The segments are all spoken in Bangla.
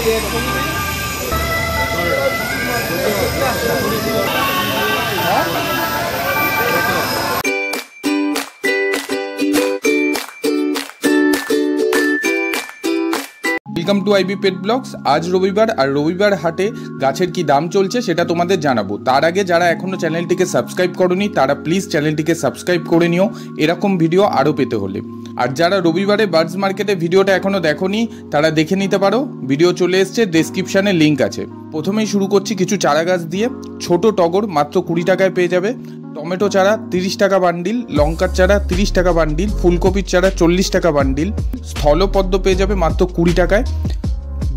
Welcome to IB pet blogs. आज रविवार और रविवार हाटे गाছের কি দাম চলছে সেটা তোমাদের জানাবো। তার আগে যারা এখনো চ্যানেলটিকে সাবস্ক্রাইব করোনি তারা প্লিজ চ্যানেলটিকে সাবস্ক্রাইব করে নিও এরকম ভিডিও আরো পেতে হলে। আর যারা রবিবারে বার্ডস মার্কেটে ভিডিওটা এখনো দেখোনি তারা দেখে নিতে পারো, ভিডিও চলে এসেছে, ডেসক্রিপশনে লিংক আছে। প্রথমেই শুরু করছি কিছু চারা গাছ দিয়ে। ছোট টগর মাত্র 20 টাকায় পেয়ে যাবে, টমেটো চারা 30 টাকা বান্ডিল, লঙ্কার চারা 30 টাকা বান্ডিল, ফুলকপির চারা 40 টাকা বান্ডিল, স্থলপদ্ম পেয়ে যাবে মাত্র 20 টাকায়,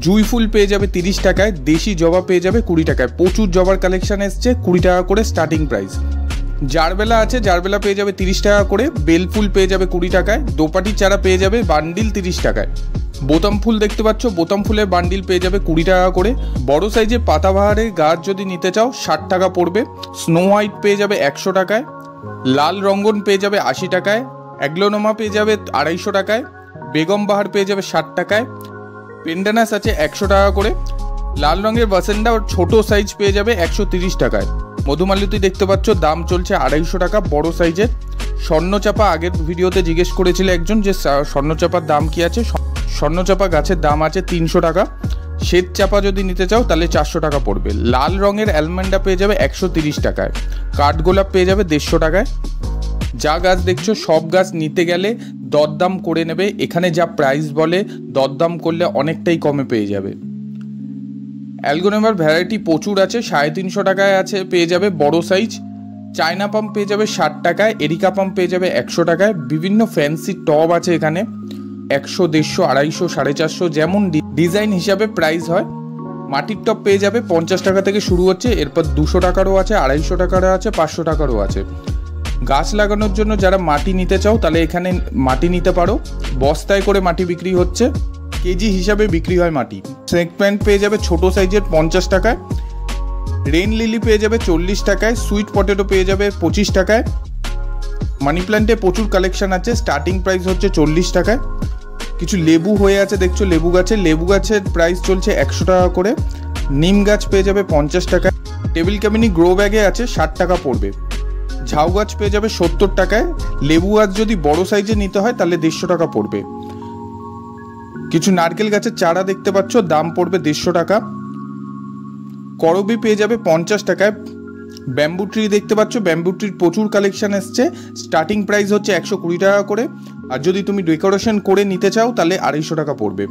জুঁই ফুল পেয়ে যাবে 30 টাকায়, দেশি জবা পেয়ে যাবে 20 টাকায়। প্রচুর জবার কালেকশন এসছে, 20 টাকা করে স্টার্টিং প্রাইস। জারবেলা আছে, জারবেলা পেয়ে যাবে 30 টাকা করে, বেল ফুল পেয়ে যাবে 20 টাকায়, দোপাটির চারা পেয়ে যাবে বান্ডিল 30 টাকায়। বোতাম ফুল দেখতে পাচ্ছ, বোতাম ফুলের বান্ডিল পেয়ে যাবে 20 টাকা করে। বড় সাইজের পাতাবাহারের গাছ যদি নিতে চাও 60 টাকা পড়বে। স্নো হোয়াইট পেয়ে যাবে 100 টাকায়, লাল রঙ্গন পেয়ে যাবে 80 টাকায়, অ্যাগ্লোনোমা পেয়ে যাবে 250 টাকায়, বেগম বাহার পেয়ে যাবে 60 টাকায়, পেন্ডানাস আছে 100 টাকা করে, লাল রঙের বাসেন্ডা ওর ছোট সাইজ পেয়ে যাবে 130 টাকায়। মধুমালতী দেখতে পাচ্ছ, দাম চলছে 250 টাকা বড় সাইজের। স্বর্ণচাপা আগের ভিডিওতে জিজ্ঞেস করেছিল একজন যে স্বর্ণচাপার দাম কি আছে। স্বর্ণচাপা গাছের দাম আছে 300 টাকা। শ্বেত চাপা যদি নিতে চাও তাহলে 400 টাকা পড়বে। লাল রঙের অ্যালমন্ডা পেয়ে যাবে 130 টাকায়, কাঠগোলাপ পেয়ে যাবে 150 টাকায়। যা গাছ দেখছো সব গাছ নিতে গেলে দরদাম করে নেবে, এখানে যা প্রাইস বলে দরদাম করলে অনেকটাই কমে পেয়ে যাবে। অ্যালগোনেমার ভ্যারাইটি প্রচুর আছে, 350 টাকায় আছে পেয়ে যাবে বড় সাইজ। চায়না পাম্প পেয়ে যাবে 60 টাকায়, এরিকা পাম্প পেয়ে যাবে 100 টাকায়। বিভিন্ন ফ্যান্সি টব আছে এখানে 100, 150, 250, 450 যেমন ডিজাইন হিসাবে প্রাইস হয়। মাটির টব পেয়ে যাবে 50 টাকা থেকে শুরু হচ্ছে, এরপর 200 টাকারও আছে, 250 টাকারও আছে, 500 টাকারও আছে। গাছ লাগানোর জন্য যারা মাটি নিতে চাও তাহলে এখানে মাটি নিতে পারো। বস্তায় করে মাটি বিক্রি হচ্ছে, কেজি হিসাবে বিক্রি হয় মাটি। স্নেক প্ল্যান্ট পেয়ে যাবে ছোট সাইজের 50 টাকায়, রেইন লিলি পেয়ে যাবে 40 টাকায়, সুইট পটেটো পেয়ে যাবে 25 টাকায়। মানি প্ল্যান্টে প্রচুর কালেকশন আছে, স্টার্টিং প্রাইস হচ্ছে 40 টাকায়। কিছু লেবু হয়ে আছে দেখছো, লেবু গাছের প্রাইস চলছে 100 টাকা করে। নিম গাছ পেয়ে যাবে 50 টাকায়। টেবিল ক্যাবিনি গ্রো ব্যাগে আছে 60 টাকা পড়বে। ঝাউ গাছ পেয়ে যাবে 70 টাকায়। লেবু গাছ যদি বড় সাইজে নিতে হয় তাহলে 150 টাকা পড়বে। কিছু নারকেল গাছের চারা দেখতে পাচ্ছ, দাম পড়বে 150 টাকা। করবি পেয়ে যাবে 50 টাকায়। ব্যাম্বু ট্রি দেখতে পাচ্ছ, ব্যাম্বু ট্রির প্রচুর কালেকশন এসছে, স্টার্টিং প্রাইস হচ্ছে 120 টাকা করে। আর যদি তুমি ডেকোরেশন করে নিতে চাও তাহলে 250 টাকা পড়বে।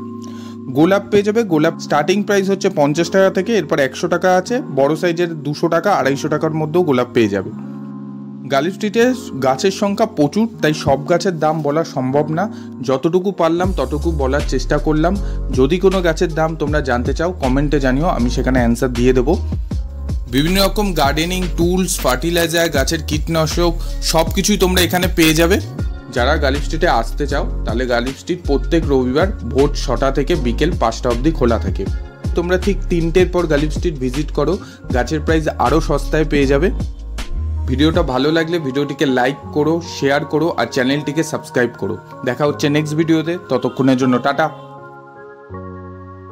গোলাপ পেয়ে যাবে, গোলাপ স্টার্টিং প্রাইস হচ্ছে 50 টাকা থেকে, এরপর 100 টাকা আছে, বড় সাইজের 200 টাকা, 250 টাকার মধ্যেও গোলাপ পেয়ে যাবে। গালিফ স্ট্রিটে গাছের সংখ্যা প্রচুর, তাই সব গাছের দাম বলা সম্ভব না, যতটুকু পারলাম ততটুকু বলার চেষ্টা করলাম। যদি কোনো গাছের দাম তোমরা জানতে চাও কমেন্টে জানিও, আমি সেখানে অ্যান্সার দিয়ে দেবো। বিভিন্ন রকম গার্ডেনিং টুলস, ফার্টিলাইজার, গাছের কীটনাশক সব কিছুই তোমরা এখানে পেয়ে যাবে। যারা গালিফ স্ট্রিটে আসতে চাও তাহলে গালিফ স্ট্রিট প্রত্যেক রবিবার ভোর 6টা থেকে বিকেল 5টা অবধি খোলা থাকে। তোমরা ঠিক 3টের পর গালিফ স্ট্রিট ভিজিট করো, গাছের প্রাইস আরও সস্তায় পেয়ে যাবে। ভিডিওটা ভালো লাগলে ভিডিওটিকে লাইক করো, শেয়ার করো আর চ্যানেলটিকে সাবস্ক্রাইব করো। দেখা হচ্ছে নেক্সট ভিডিওতে, ততক্ষণের জন্য টাটা।